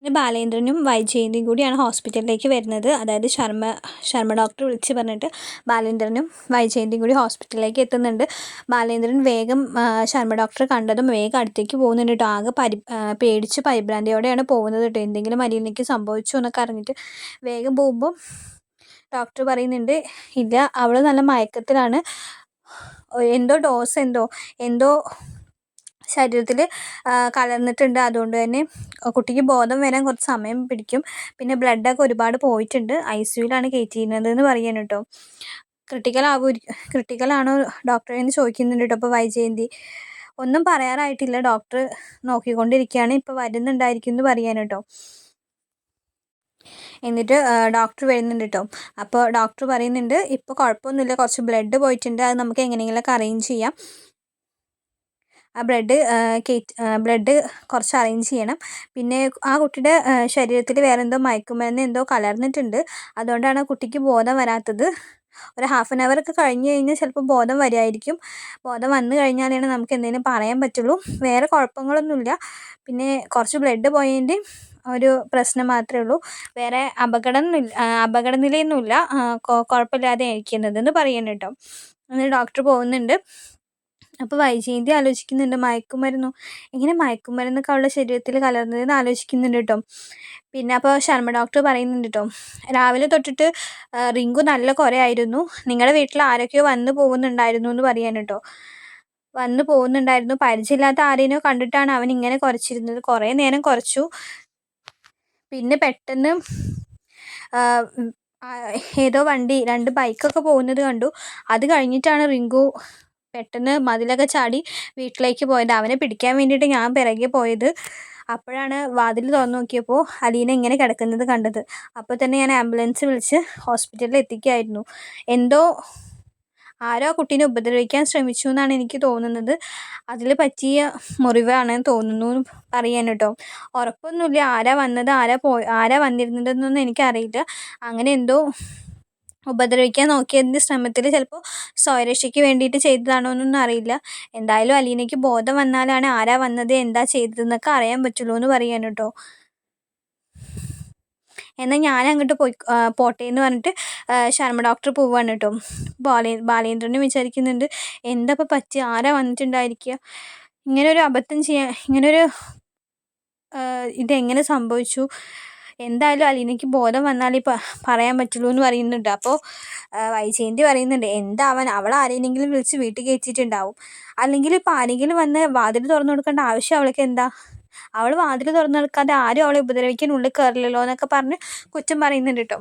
പിന്നെ ബാലേന്ദ്രനും വൈജയന്തിയും കൂടിയാണ് ഹോസ്പിറ്റലിലേക്ക് വരുന്നത്. അതായത് ശർമ്മ ഡോക്ടർ വിളിച്ച് പറഞ്ഞിട്ട് ബാലേന്ദ്രനും വൈജയന്തിയും കൂടി ഹോസ്പിറ്റലിലേക്ക് എത്തുന്നുണ്ട്. ബാലേന്ദ്രൻ വേഗം ശർമ്മ ഡോക്ടറെ കണ്ടതും വേഗം അടുത്തേക്ക് പോകുന്നുണ്ട് കേട്ടോ. ആകെ പേടിച്ച് പരിഭ്രാന്തിയോടെയാണ് പോകുന്നത് കേട്ടോ. എന്തെങ്കിലും അലീനയ്ക്ക് സംഭവിച്ചു എന്നൊക്കെ അറിഞ്ഞിട്ട് വേഗം പോകുമ്പോൾ ഡോക്ടർ പറയുന്നുണ്ട്, ഇല്ല, അവൾ നല്ല മയക്കത്തിലാണ്, എന്തോ ഡോസ് എന്തോ ശരീരത്തിൽ കലർന്നിട്ടുണ്ട്, അതുകൊണ്ട് തന്നെ കുട്ടിക്ക് ബോധം വരാൻ കുറച്ച് സമയം പിടിക്കും. പിന്നെ ബ്ലഡൊക്കെ ഒരുപാട് പോയിട്ടുണ്ട്, ICUവിലാണ് കയറ്റിയിരുന്നത് എന്ന് പറയാൻ കേട്ടോ. ക്രിട്ടിക്കലാണോ ഡോക്ടറെ എന്ന് ചോദിക്കുന്നുണ്ട് കേട്ടോ. അപ്പോൾ വൈജയന്തി ഒന്നും പറയാറായിട്ടില്ല, ഡോക്ടർ നോക്കിക്കൊണ്ടിരിക്കുകയാണ്, ഇപ്പോൾ വരുന്നുണ്ടായിരിക്കും എന്ന് പറയാൻ കേട്ടോ. എന്നിട്ട് ഡോക്ടർ വരുന്നുണ്ട് കേട്ടോ. അപ്പോൾ ഡോക്ടർ പറയുന്നുണ്ട്, ഇപ്പോൾ കുഴപ്പമൊന്നുമില്ല, കുറച്ച് ബ്ലഡ് പോയിട്ടുണ്ട്, അത് നമുക്ക് എങ്ങനെയെങ്കിലുമൊക്കെ അറേഞ്ച് ചെയ്യാം. ആ ബ്ലഡ് കുറച്ച് അറേഞ്ച് ചെയ്യണം. പിന്നെ ആ കുട്ടിയുടെ ശരീരത്തിൽ വേറെ എന്തോ മയക്കുമരുന്ന് എന്തോ കലർന്നിട്ടുണ്ട്, അതുകൊണ്ടാണ് ആ കുട്ടിക്ക് ബോധം വരാത്തത്. ഒരു 1/2 hour ഒക്കെ കഴിഞ്ഞ് കഴിഞ്ഞാൽ ചിലപ്പോൾ ബോധം വരുമായിരിക്കും. ബോധം വന്നു കഴിഞ്ഞാലാണ് നമുക്ക് എന്തെങ്കിലും പറയാൻ പറ്റുള്ളൂ. വേറെ കുഴപ്പങ്ങളൊന്നുമില്ല. പിന്നെ കുറച്ച് ബ്ലഡ് പോയതിൻ്റെ ഒരു പ്രശ്നം മാത്രമേ ഉള്ളൂ. വേറെ അപകടനിലയൊന്നുമില്ല, കുഴപ്പമില്ലാതെ ഇരിക്കുന്നതെന്ന് പറയുന്നു കേട്ടോ. എന്നിട്ട് ഡോക്ടർ പോകുന്നുണ്ട്. അപ്പോൾ വൈജയന്തി ആലോചിക്കുന്നുണ്ട്, എങ്ങനെ മയക്കുമരുന്നൊക്കെ അവളുടെ ശരീരത്തിൽ കലർന്നതെന്ന് ആലോചിക്കുന്നുണ്ട് കേട്ടോ. പിന്നെ അപ്പോൾ ശർമ്മ ഡോക്ടർ പറയുന്നുണ്ട് കേട്ടോ, രാവിലെ തൊട്ടിട്ട് റിങ്കു നല്ല കുറയായിരുന്നു, നിങ്ങളുടെ വീട്ടിൽ ആരൊക്കെയോ വന്നു പോകുന്നുണ്ടായിരുന്നു എന്ന് പറയാൻ കേട്ടോ. വന്നു പോകുന്നുണ്ടായിരുന്നു, പരിചയമില്ലാത്ത ആരെയോ കണ്ടിട്ടാണ് അവൻ ഇങ്ങനെ കുറച്ചിരുന്നത്, കുറേ നേരം കുറച്ചു. പിന്നെ പെട്ടെന്ന് ഏതോ വണ്ടി 2 ബൈക്കൊക്കെ പോകുന്നത് കണ്ടു. അത് കഴിഞ്ഞിട്ടാണ് റിങ്കു പെട്ടെന്ന് മതിലൊക്കെ ചാടി വീട്ടിലേക്ക് പോയത്. അവനെ പിടിക്കാൻ വേണ്ടിയിട്ട് ഞാൻ പിറകെ പോയത്. അപ്പോഴാണ് വാതിൽ തുറന്നു നോക്കിയപ്പോൾ അലീന ഇങ്ങനെ കിടക്കുന്നത് കണ്ടത്. അപ്പോൾ തന്നെ ഞാൻ ആംബുലൻസ് വിളിച്ച് ഹോസ്പിറ്റലിൽ എത്തിക്കുകയായിരുന്നു. ആരോ ആ കുട്ടീനെ ഉപദ്രവിക്കാൻ ശ്രമിച്ചു എന്നാണ് എനിക്ക് തോന്നുന്നത്. അതിൽ പറ്റിയ മുറിവാണെന്ന് തോന്നുന്നു പറയാൻ കേട്ടോ. ഉറപ്പൊന്നുമില്ല, ആരാ വന്നിരുന്നതെന്നൊന്നും എനിക്കറിയില്ല. അങ്ങനെ എന്തോ ഉപദ്രവിക്കാൻ നോക്കിയതിൻ്റെ ശ്രമത്തിൽ ചിലപ്പോൾ സ്വയരക്ഷയ്ക്ക് വേണ്ടിയിട്ട് ചെയ്തതാണോ എന്നൊന്നും അറിയില്ല. എന്തായാലും അലീനയ്ക്ക് ബോധം വന്നാലാണ് ആരാ വന്നത് എന്താ ചെയ്തതെന്നൊക്കെ അറിയാൻ പറ്റുള്ളൂ എന്ന് പറയാൻ കേട്ടോ. എന്നാൽ ഞാൻ അങ്ങോട്ട് പോട്ടെ എന്ന് പറഞ്ഞിട്ട് ശർമ്മ ഡോക്ടർ പോവുകയാണ് കേട്ടോ. ബാലേന്ദ്രനും വിചാരിക്കുന്നുണ്ട്, എന്താ ഇപ്പോൾ പറ്റി, ആരാ വന്നിട്ടുണ്ടായിരിക്കുക, ഇങ്ങനൊരു അബദ്ധം ഇങ്ങനൊരു ഇതെങ്ങനെ സംഭവിച്ചു, എന്തായാലും അലീനയ്ക്ക് ബോധം വന്നാലേ പറയാൻ പറ്റുള്ളൂ എന്ന് പറയുന്നുണ്ട്. അപ്പോൾ വൈജയന്തി പറയുന്നുണ്ട്, അവൾ ആരെയെങ്കിലും വിളിച്ച് വീട്ടിൽ കയറ്റിയിട്ടുണ്ടാവും, അല്ലെങ്കിൽ ഇപ്പോൾ ആരെങ്കിലും വന്ന് വാതിൽ തുറന്നു കൊടുക്കേണ്ട ആവശ്യം അവൾക്ക് എന്താ, അവൾ വാതിൽ തുറന്നു കൊടുക്കാതെ ആരും അവളെ ഉപദ്രവിക്കാൻ ഉള്ളിൽ കയറില്ലല്ലോ എന്നൊക്കെ പറഞ്ഞ് കുറ്റം പറയുന്നുണ്ട് കേട്ടോ.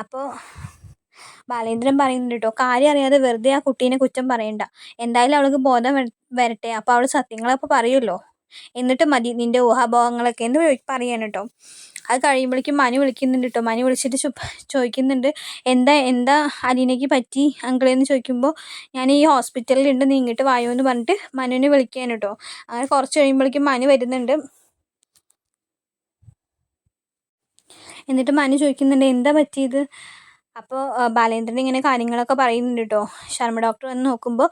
അപ്പോൾ ബാലേന്ദ്രൻ പറയുന്നുണ്ട് കേട്ടോ, കാര്യം അറിയാതെ വെറുതെ ആ കുട്ടീനെ കുറ്റം പറയണ്ട, എന്തായാലും അവൾക്ക് ബോധം വരട്ടെ, അപ്പോൾ അവൾ സത്യങ്ങളപ്പോൾ പറയുമല്ലോ, എന്നിട്ട് മതി നിൻ്റെ ഊഹാഭോഹങ്ങളൊക്കെ എന്ന് പറയാൻ കേട്ടോ. അത് കഴിയുമ്പോഴേക്കും മനു വിളിക്കുന്നുണ്ട് കേട്ടോ. മനു വിളിച്ചിട്ട് ചോദിക്കുന്നുണ്ട്, എന്താ അലീനയ്ക്ക് പറ്റി അങ്കിളെന്ന് ചോദിക്കുമ്പോൾ, ഞാൻ ഈ ഹോസ്പിറ്റലിലുണ്ട്, നീ ഇങ്ങോട്ട് വായോ എന്ന് പറഞ്ഞിട്ട് മനുവിനെ വിളിക്കാൻ കേട്ടോ. അങ്ങനെ കുറച്ച് കഴിയുമ്പോഴേക്കും മനു വരുന്നുണ്ട്. എന്നിട്ട് മനു ചോദിക്കുന്നുണ്ട്, എന്താ പറ്റിയത്. അപ്പോൾ ബാലേന്ദ്രൻ ഇങ്ങനെ കാര്യങ്ങളൊക്കെ പറയുന്നുണ്ട് കേട്ടോ. ശർമ്മ ഡോക്ടർ വന്ന് നോക്കുമ്പോൾ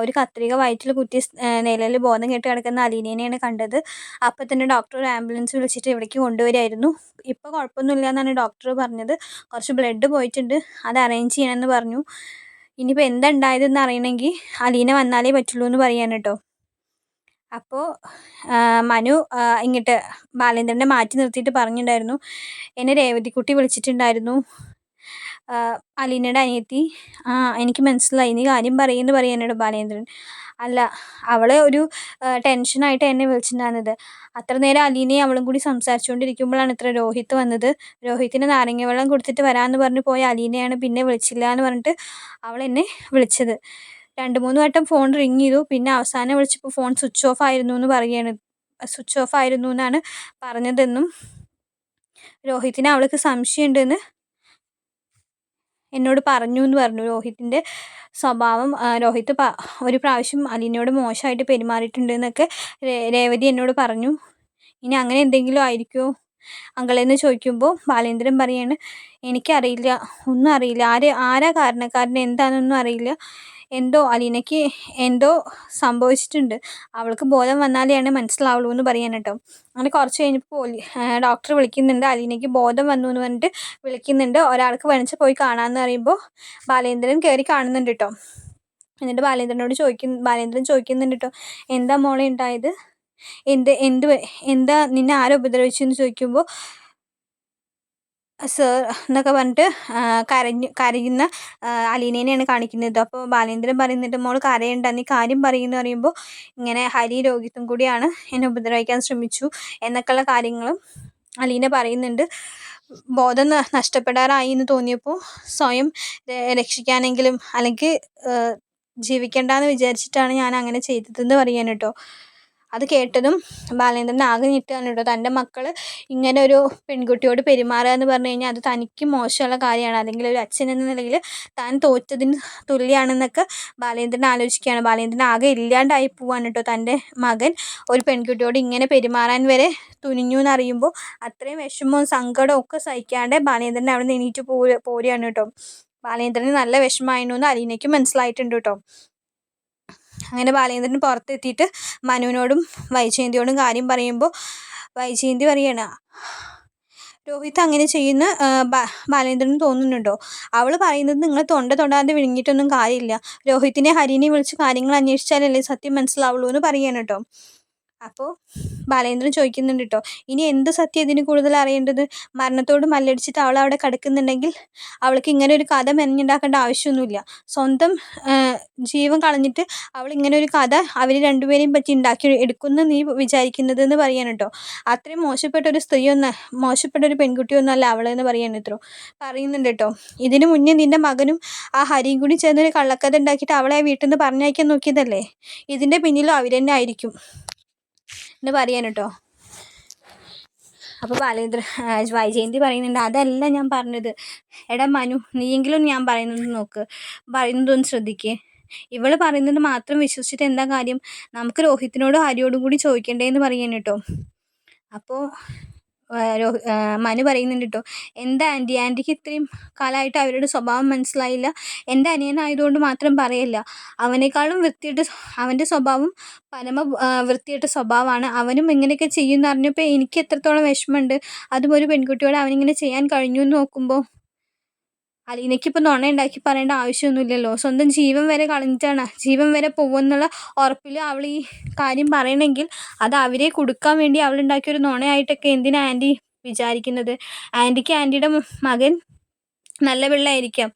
ഒരു കത്രിക വയറ്റിൽ കുത്തി നിലയിൽ ബോധം കെട്ട് കിടക്കുന്ന അലീനേനെയാണ് കണ്ടത്. അപ്പോൾ തന്നെ ഡോക്ടർ ഒരു ആംബുലൻസ് വിളിച്ചിട്ട് ഇവിടേക്ക് കൊണ്ടുവരികയായിരുന്നു. ഇപ്പോൾ കുഴപ്പമൊന്നുമില്ല എന്നാണ് ഡോക്ടർ പറഞ്ഞത്. കുറച്ച് ബ്ലഡ് പോയിട്ടുണ്ട്, അത് അറേഞ്ച് ചെയ്യണമെന്ന് പറഞ്ഞു. ഇനിയിപ്പോൾ എന്താ ഉണ്ടായതെന്ന് അറിയണമെങ്കിൽ അലീന വന്നാലേ പറ്റുള്ളൂ എന്ന് പറയാൻ കേട്ടോ. അപ്പോൾ മനു ഇങ്ങോട്ട് ബാലേന്ദ്രനെ മാറ്റി നിർത്തിയിട്ട് പറഞ്ഞിട്ടുണ്ടായിരുന്നു, എന്നെ രേവതിക്കുട്ടി വിളിച്ചിട്ടുണ്ടായിരുന്നു, അലീനയുടെ അനിയത്തി. എനിക്ക് മനസ്സിലായി, നീ കാര്യം പറയുമെന്ന് പറയാനോട് ബാലേന്ദ്രൻ. അല്ല, അവളെ ഒരു ടെൻഷനായിട്ട് എന്നെ വിളിച്ചിട്ടുണ്ടായിരുന്നത്. അത്ര നേരം അലീനയും അവളും കൂടി സംസാരിച്ചുകൊണ്ടിരിക്കുമ്പോഴാണ് ഇത്ര രോഹിത്ത് വന്നത്. രോഹിത്തിന് നാരങ്ങ വെള്ളം കൊടുത്തിട്ട് വരാമെന്ന് പറഞ്ഞ് പോയ അലീനയാണ് പിന്നെ വിളിച്ചില്ല എന്ന് പറഞ്ഞിട്ട് അവൾ എന്നെ വിളിച്ചത്. 2-3 വട്ടം ഫോൺ റിങ് ചെയ്തു, പിന്നെ അവസാനം വിളിച്ചപ്പോൾ ഫോൺ സ്വിച്ച് ഓഫ് ആയിരുന്നു എന്നാണ് പറഞ്ഞതെന്നും രോഹിത്തിന് അവൾക്ക് സംശയമുണ്ടെന്ന് എന്നോട് പറഞ്ഞു എന്ന് പറഞ്ഞു. രോഹിത്തിൻ്റെ സ്വഭാവം, രോഹിത്ത് ഒരു പ്രാവശ്യം അലീനയോട് മോശമായിട്ട് പെരുമാറിയിട്ടുണ്ട് എന്നൊക്കെ രേവതി എന്നോട് പറഞ്ഞു. ഇനി അങ്ങനെ എന്തെങ്കിലും ആയിരിക്കുമോ അങ്കിളെന്ന് ചോദിക്കുമ്പോൾ ബാലേന്ദ്രൻ പറയാണ്, എനിക്കറിയില്ല, ഒന്നും അറിയില്ല, ആരാ കാരണക്കാരൻ എന്താണെന്നൊന്നും അറിയില്ല, അലീനയ്ക്ക് എന്തോ സംഭവിച്ചിട്ടുണ്ട്, അവൾക്ക് ബോധം വന്നാലെയാണ് മനസ്സിലാവുള്ളൂ എന്ന് പറയാൻ കേട്ടോ. അങ്ങനെ കുറച്ച് കഴിഞ്ഞപ്പോൾ ഡോക്ടർ വിളിക്കുന്നുണ്ട്, അലീനയ്ക്ക് ബോധം വന്നു എന്ന് പറഞ്ഞിട്ട് വിളിക്കുന്നുണ്ട്. ഒരാൾക്ക് വേണിച്ച് പോയി കാണാമെന്ന് പറയുമ്പോൾ ബാലേന്ദ്രൻ കയറി കാണുന്നുണ്ട് കേട്ടോ. എന്നിട്ട് ബാലേന്ദ്രൻ ചോദിക്കുന്നുണ്ട് കേട്ടോ, എന്താ മോളെ ഉണ്ടായത്, എന്താ നിന്നെ ആരോ ഉപദ്രവിച്ചെന്ന് ചോദിക്കുമ്പോൾ സർ എന്നൊക്കെ പറഞ്ഞിട്ട് കരയുന്ന അലീനേനെയാണ് കാണിക്കുന്നത്. അപ്പോൾ ബാലേന്ദ്രൻ പറയുന്നുണ്ട്, മോൾ കരയണ്ട, നീ കാര്യം പറയുമെന്ന് പറയുമ്പോൾ ഇങ്ങനെ ഹരി രോഹിത്തും കൂടിയാണ് എന്നെ ഉപദ്രവിക്കാൻ ശ്രമിച്ചു എന്നൊക്കെയുള്ള കാര്യങ്ങളും അലീന പറയുന്നുണ്ട്. ബോധം നഷ്ടപ്പെടാറായി എന്ന് തോന്നിയപ്പോൾ സ്വയം രക്ഷിക്കാനെങ്കിലും അല്ലെങ്കിൽ ജീവിക്കണ്ടെന്ന് വിചാരിച്ചിട്ടാണ് ഞാൻ അങ്ങനെ ചെയ്തതെന്ന് പറയാൻ കേട്ടോ. അത് കേട്ടതും ബാലേന്ദ്രൻ ആകെ ഞെട്ടുകയാണ് കേട്ടോ. തൻ്റെ മക്കൾ ഇങ്ങനെ ഒരു പെൺകുട്ടിയോട് പെരുമാറുക എന്ന് പറഞ്ഞു കഴിഞ്ഞാൽ അത് തനിക്ക് മോശമുള്ള കാര്യമാണ്, അല്ലെങ്കിൽ ഒരു അച്ഛൻ എന്ന നിലയിൽ താൻ തോറ്റതിന് തുല്യമാണെന്നൊക്കെ ബാലേന്ദ്രൻ ആലോചിക്കുകയാണ്. ബാലേന്ദ്രൻ ആകെ ഇല്ലാണ്ടായി പോവാണ് കേട്ടോ. തൻ്റെ മകൻ ഒരു പെൺകുട്ടിയോട് ഇങ്ങനെ പെരുമാറാൻ വരെ തുനിഞ്ഞു എന്നറിയുമ്പോൾ അത്രയും വിഷമവും സങ്കടവും ഒക്കെ സഹിക്കാണ്ട് ബാലേന്ദ്രൻ അവിടെ നിന്ന് എണീറ്റ് പോരുകയാണ് കേട്ടോ. ബാലേന്ദ്രന് നല്ല വിഷമമായിരുന്നു എന്ന് അലീനയ്ക്ക് മനസ്സിലായിട്ടുണ്ട് കേട്ടോ. അങ്ങനെ ബാലേന്ദ്രൻ പുറത്തെത്തിയിട്ട് മനുവിനോടും വൈജയന്തിയോടും കാര്യം പറയുമ്പോൾ വൈജയന്തി പറയാണ്, രോഹിത് അങ്ങനെ ചെയ്യുന്ന ബാലേന്ദ്രന് തോന്നുന്നുണ്ടോ? അവൾ പറയുന്നത് നിങ്ങൾ തൊടാതെ വിഴുങ്ങിയിട്ടൊന്നും കാര്യമില്ല. രോഹിത്തിനെ ഹരിനെ വിളിച്ച് കാര്യങ്ങൾ അന്വേഷിച്ചാലല്ലേ സത്യം മനസ്സിലാവുള്ളൂ എന്ന് പറയാണ് കേട്ടോ. അപ്പോൾ ബാലേന്ദ്രൻ ചോദിക്കുന്നുണ്ട് കേട്ടോ, ഇനി എന്ത് സത്യം ഇതിന് കൂടുതൽ അറിയേണ്ടത്? മരണത്തോട് മല്ലടിച്ചിട്ട് അവൾ അവിടെ കിടക്കുന്നുണ്ടെങ്കിൽ അവൾക്ക് ഇങ്ങനെ ഒരു കഥ മെനഞ്ഞുണ്ടാക്കേണ്ട ആവശ്യമൊന്നുമില്ല. സ്വന്തം ജീവൻ കളഞ്ഞിട്ട് അവൾ ഇങ്ങനെ ഒരു കഥ അവർ രണ്ടുപേരെയും പറ്റി ഉണ്ടാക്കി എടുക്കുന്നു നീ വിചാരിക്കുന്നത് എന്ന് പറയാൻ കേട്ടോ. അത്രയും മോശപ്പെട്ട ഒരു പെൺകുട്ടിയൊന്നും അല്ല അവളെന്ന് പറയാൻ ഇത്രോ പറയുന്നുണ്ട് കേട്ടോ. ഇതിനു മുന്നേ നിൻ്റെ മകനും ആ ഹരിയും കൂടി ചേർന്നൊരു കള്ളക്കഥ ഉണ്ടാക്കിയിട്ട് അവളെ വീട്ടിൽ നിന്ന് പറഞ്ഞയക്കാൻ നോക്കിയതല്ലേ? ഇതിൻ്റെ പിന്നിലും അവർ തന്നെ ആയിരിക്കും എന്ന് പറയാൻ കേട്ടോ. അപ്പോൾ വൈജയന്തി പറയുന്നുണ്ട്, അതല്ല ഞാൻ പറഞ്ഞത്. എടാ മനു, നീയെങ്കിലും ഞാൻ പറയുന്നതൊന്ന് ശ്രദ്ധിക്കേ. ഇവൾ പറയുന്നത് മാത്രം വിശ്വസിച്ചിട്ട് എന്താ കാര്യം? നമുക്ക് രോഹിത്തിനോടും ഹരിയോടും കൂടി ചോദിക്കണ്ടേന്ന് പറയാൻ കേട്ടോ. അപ്പോൾ മനു പറയുന്നുണ്ട് കേട്ടോ, എന്താ ആൻറ്റിക്ക് ഇത്രയും കാലമായിട്ട് അവരുടെ സ്വഭാവം മനസ്സിലായില്ല? എൻ്റെ അനിയനായതുകൊണ്ട് മാത്രം പറയല്ല, അവനേക്കാളും അവൻ്റെ സ്വഭാവം വൃത്തികെട്ട സ്വഭാവമാണ്. അവനും ഇങ്ങനെയൊക്കെ ചെയ്യുമെന്ന് അറിഞ്ഞപ്പോൾ എനിക്ക് എത്രത്തോളം വിഷമമുണ്ട്. അതും ഒരു പെൺകുട്ടിയോട് അവനിങ്ങനെ ചെയ്യാൻ കഴിഞ്ഞു എന്ന് നോക്കുമ്പോൾ. അലീനയ്ക്കിപ്പോൾ നുണ ഉണ്ടാക്കി പറയേണ്ട ആവശ്യമൊന്നുമില്ലല്ലോ. സ്വന്തം ജീവൻ വരെ പോകുമെന്നുള്ള ഉറപ്പിൽ അവൾ ഈ കാര്യം പറയണമെങ്കിൽ അത് അവരെ കൊടുക്കാൻ വേണ്ടി അവളുണ്ടാക്കിയൊരു നുണയായിട്ടൊക്കെ എന്തിനാ ആൻറ്റി വിചാരിക്കുന്നത്? ആൻറ്റിക്ക് ആൻറ്റിയുടെ മകൻ നല്ല പിള്ളയായിരിക്കാം,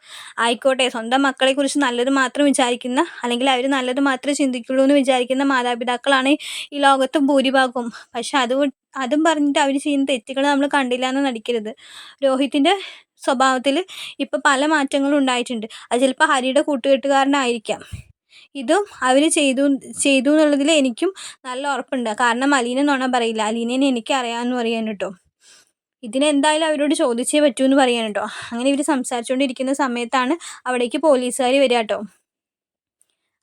ആയിക്കോട്ടെ. സ്വന്തം മക്കളെക്കുറിച്ച് നല്ലത് മാത്രം വിചാരിക്കുന്ന, അല്ലെങ്കിൽ അവർ നല്ലത് മാത്രമേ ചിന്തിക്കുള്ളൂ എന്ന് വിചാരിക്കുന്ന മാതാപിതാക്കളാണ് ഈ ലോകത്ത് ഭൂരിഭാഗവും. പക്ഷെ അതും പറഞ്ഞിട്ട് അവർ ചെയ്യുന്ന തെറ്റുകൾ നമ്മൾ കണ്ടില്ല എന്ന് നടിക്കരുത്. രോഹിത്തിൻ്റെ സ്വഭാവത്തിൽ ഇപ്പോൾ പല മാറ്റങ്ങളും ഉണ്ടായിട്ടുണ്ട്. അത് ചിലപ്പോൾ ഹരിയുടെ കൂട്ടുകെട്ടുകാരനായിരിക്കാം. ഇതും അവർ ചെയ്തു എന്നുള്ളതിൽ എനിക്കും നല്ല ഉറപ്പുണ്ട്. കാരണം അലീന നുണ പറയില്ല, അലീനേനെ എനിക്കറിയാമെന്ന് പറയാൻ കേട്ടോ. ഇതിനെന്തായാലും അവരോട് ചോദിച്ചേ പറ്റൂ എന്ന് പറയാൻ കേട്ടോ. അങ്ങനെ ഇവർ സംസാരിച്ചുകൊണ്ടിരിക്കുന്ന സമയത്താണ് അവിടേക്ക് പോലീസുകാർ വരിക കേട്ടോ.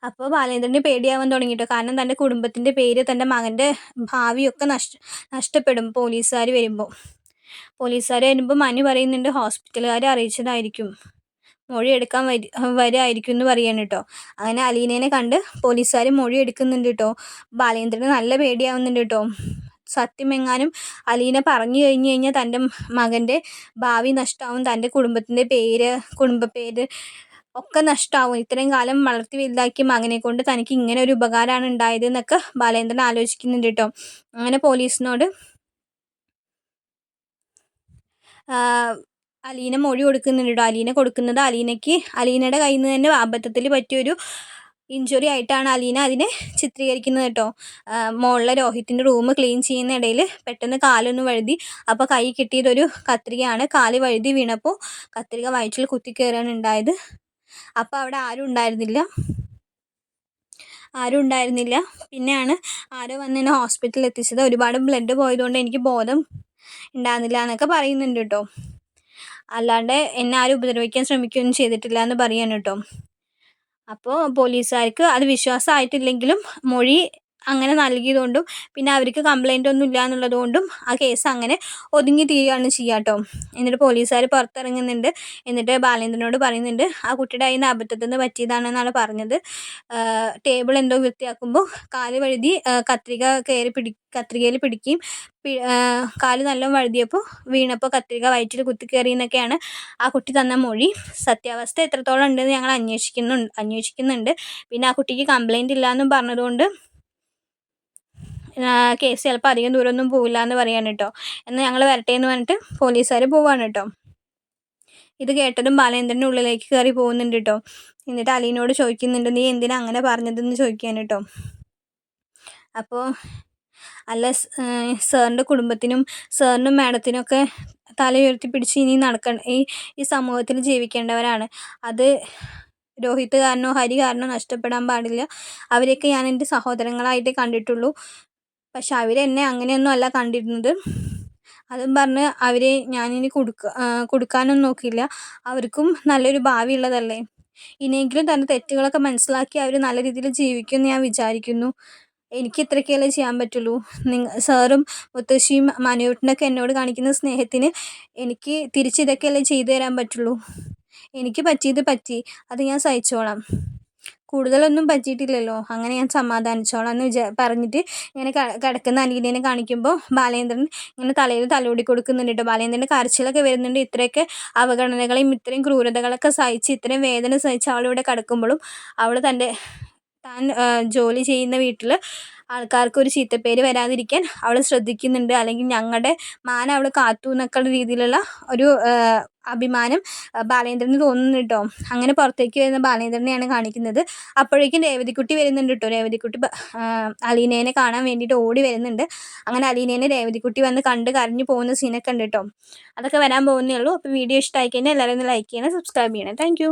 അപ്പോൾ ബാലേന്ദ്രന് പേടിയാവാൻ തുടങ്ങിയിട്ടോ. കാരണം തൻ്റെ കുടുംബത്തിൻ്റെ പേര്, തൻ്റെ മകൻ്റെ ഭാവിയൊക്കെ നഷ്ടപ്പെടും പോലീസുകാർ വരുമ്പോൾ. മനു പറയുന്നുണ്ട്, ഹോസ്പിറ്റലുകാരെ അറിയിച്ചതായിരിക്കും, മൊഴി എടുക്കാൻ വരുമായിരിക്കും എന്ന് പറയാണ് കേട്ടോ. അങ്ങനെ അലീനേനെ കണ്ട് പോലീസുകാർ മൊഴി എടുക്കുന്നുണ്ട് കേട്ടോ. ബാലേന്ദ്രന് നല്ല പേടിയാവുന്നുണ്ട് കേട്ടോ. സത്യമെങ്ങാനും അലീന പറഞ്ഞു കഴിഞ്ഞ് കഴിഞ്ഞാൽ തൻ്റെ മകൻ്റെ ഭാവി നഷ്ടമാവും, തൻ്റെ കുടുംബപ്പേര് ഒക്കെ നഷ്ടമാവും. ഇത്രയും കാലം വളർത്തി വലുതാക്കിയ മകനെ കൊണ്ട് തനിക്ക് ഇങ്ങനെ ഒരു ഉപകാരമാണ് ഉണ്ടായത് എന്നൊക്കെ ബാലേന്ദ്രൻ ആലോചിക്കുന്നുണ്ട് കേട്ടോ. അങ്ങനെ പോലീസിനോട് അലീന മൊഴി കൊടുക്കുന്നുണ്ട് കേട്ടോ. അലീന കൊടുക്കുന്നത് അലീനയുടെ കയ്യിൽ നിന്ന് തന്നെ അബദ്ധത്തിൽ പറ്റിയൊരു ഇഞ്ചുറി ആയിട്ടാണ് അലീന അതിനെ ചിത്രീകരിക്കുന്നത് കേട്ടോ. മോളിലെ രോഹിത്തിൻ്റെ റൂം ക്ലീൻ ചെയ്യുന്ന ഇടയിൽ പെട്ടെന്ന് കാലൊന്ന് വഴുതി. അപ്പോൾ കൈ കിട്ടിയതൊരു കത്രികയാണ്. കാല് വഴുതി വീണപ്പോൾ കത്രിക വയറ്റിൽ കുത്തി കയറാണ് ഉണ്ടായത്. അപ്പോൾ അവിടെ ആരും ഉണ്ടായിരുന്നില്ല. പിന്നെയാണ് ആരോ വന്ന് എന്നെ ഹോസ്പിറ്റലിൽ എത്തിച്ചത്. ഒരുപാട് ബ്ലഡ് പോയതുകൊണ്ട് എനിക്ക് ബോധം ഉണ്ടാകുന്നില്ല എന്നൊക്കെ പറയുന്നുണ്ട് കേട്ടോ. അല്ലാണ്ട് എന്നെ ആരും ഉപദ്രവിക്കാൻ ശ്രമിക്കുകയൊന്നും ചെയ്തിട്ടില്ല എന്ന് പറയാൻ കേട്ടോ. അപ്പോൾ പോലീസുകാർക്ക് അത് വിശ്വാസമായിട്ടില്ലെങ്കിലും മൊഴി അങ്ങനെ നൽകിയതുകൊണ്ടും പിന്നെ അവർക്ക് കംപ്ലൈൻ്റ് ഒന്നും ഇല്ല എന്നുള്ളതുകൊണ്ടും ആ കേസ് അങ്ങനെ ഒതുങ്ങി തീരുകയാണ് ചെയ്യുക കേട്ടോ. എന്നിട്ട് പോലീസുകാർ പുറത്തിറങ്ങുന്നുണ്ട്. എന്നിട്ട് ബാലേന്ദ്രനോട് പറയുന്നുണ്ട് ആ കുട്ടിയുടെ കയ്യിൽ നിന്ന് അബദ്ധത്തിൽ നിന്ന് പറ്റിയതാണെന്നാണ് പറഞ്ഞത്. ടേബിൾ എന്തോ വൃത്തിയാക്കുമ്പോൾ കാല് വഴുതി കത്രികയിൽ പിടിക്കുകയും കാല് നല്ലോണം വഴുതിയപ്പോൾ വീണപ്പോൾ കത്രിക വയറ്റിൽ കുത്തിക്കയറി എന്നൊക്കെയാണ് ആ കുട്ടി തന്ന മൊഴി. സത്യാവസ്ഥ എത്രത്തോളം ഉണ്ടെന്ന് ഞങ്ങൾ അന്വേഷിക്കുന്നുണ്ട്. പിന്നെ ആ കുട്ടിക്ക് കംപ്ലൈൻ്റ് ഇല്ല എന്നും പറഞ്ഞതുകൊണ്ട് കേസ് ചിലപ്പോൾ അധികം ദൂരമൊന്നും പോവില്ല എന്ന് പറയാണ് കേട്ടോ. എന്നാൽ ഞങ്ങൾ വരട്ടെ എന്ന് പറഞ്ഞിട്ട് പോലീസുകാർ പോവാണ് കേട്ടോ. ഇത് കേട്ടതും ബാലേന്ദ്രൻ്റെ ഉള്ളിലേക്ക് കയറി പോകുന്നുണ്ട് കേട്ടോ. എന്നിട്ട് അലീനോട് ചോദിക്കുന്നുണ്ട് നീ എന്തിനാ അങ്ങനെ പറഞ്ഞതെന്ന് ചോദിക്കാൻ കേട്ടോ. അപ്പോൾ അല്ല സാറിൻ്റെ കുടുംബത്തിനും സാറിനും മാഡത്തിനും ഒക്കെ തല ഉയർത്തി പിടിച്ച് ഇനി ഈ സമൂഹത്തിൽ ജീവിക്കേണ്ടവരാണ്. അത് രോഹിത് കാരനോ ഹരി കാരനോ നഷ്ടപ്പെടാൻ പാടില്ല. അവരെയൊക്കെ ഞാൻ എൻ്റെ സഹോദരങ്ങളായിട്ടേ കണ്ടിട്ടുള്ളൂ. പക്ഷെ അവരെന്നെ അങ്ങനെയൊന്നും അല്ല കണ്ടിരുന്നത്. അതും പറഞ്ഞ് അവരെ ഞാനിനി കൊടുക്കാനൊന്നും നോക്കില്ല. അവർക്കും നല്ലൊരു ഭാവി ഉള്ളതല്ലേ. ഇനിയെങ്കിലും തൻ്റെ തെറ്റുകളൊക്കെ മനസ്സിലാക്കി അവർ നല്ല രീതിയിൽ ജീവിക്കുമെന്ന് ഞാൻ വിചാരിക്കുന്നു. എനിക്ക് ഇത്രയൊക്കെയല്ലേ ചെയ്യാൻ പറ്റുള്ളൂ. സാറും മുത്തശ്ശിയും മനുവേട്ടനൊക്കെ എന്നോട് കാണിക്കുന്ന സ്നേഹത്തിന് എനിക്ക് തിരിച്ചിതൊക്കെയല്ലേ ചെയ്തു തരാൻ പറ്റുള്ളൂ. എനിക്ക് പറ്റിയത് പറ്റി, അത് ഞാൻ സഹിച്ചോളാം. കൂടുതലൊന്നും പറ്റിയിട്ടില്ലല്ലോ, അങ്ങനെ ഞാൻ സമാധാനിച്ചോളാം എന്ന് പറഞ്ഞിട്ട് ഇങ്ങനെ കിടക്കുന്ന അലീനേനെ കാണിക്കുമ്പോൾ ബാലേന്ദ്രൻ ഇങ്ങനെ തലയിൽ തലോടി കൊടുക്കുന്നുണ്ട് കേട്ടോ. ബാലേന്ദ്രൻ്റെ കരച്ചിലൊക്കെ വരുന്നുണ്ട്. ഇത്രയൊക്കെ അവഗണനകളെയും ഇത്രയും ക്രൂരതകളൊക്കെ സഹിച്ച് ഇത്രയും വേദന സഹിച്ച് അവളിവിടെ കിടക്കുമ്പോഴും അവൾ താൻ ജോലി ചെയ്യുന്ന വീട്ടിൽ ആൾക്കാർക്കൊരു ചീത്തപ്പേര് വരാതിരിക്കാൻ അവൾ ശ്രദ്ധിക്കുന്നുണ്ട്. അല്ലെങ്കിൽ ഞങ്ങളുടെ മാനം അവൾ കാത്തു എന്നൊക്കെയുള്ള രീതിയിലുള്ള ഒരു അഭിമാനം ബാലേന്ദ്രന് തോന്നുന്നു കേട്ടോ. അങ്ങനെ പുറത്തേക്ക് വരുന്ന ബാലേന്ദ്രനെയാണ് കാണിക്കുന്നത്. അപ്പോഴേക്കും രേവതിക്കുട്ടി വരുന്നുണ്ട് കേട്ടോ. രേവതിക്കുട്ടി അലീനേനെ കാണാൻ വേണ്ടിയിട്ട് ഓടി വരുന്നുണ്ട്. അങ്ങനെ അലീനേനെ രേവതിക്കുട്ടി വന്ന് കണ്ട് കരഞ്ഞു പോകുന്ന സീനൊക്കെ ഉണ്ട് കേട്ടോ. അതൊക്കെ വരാൻ പോകുന്നേ ഉള്ളൂ. അപ്പോൾ വീഡിയോ ഇഷ്ടമായി കഴിഞ്ഞാൽ എല്ലാവരും ഒന്ന് ലൈക്ക് ചെയ്യണം, സബ്സ്ക്രൈബ് ചെയ്യണം. താങ്ക്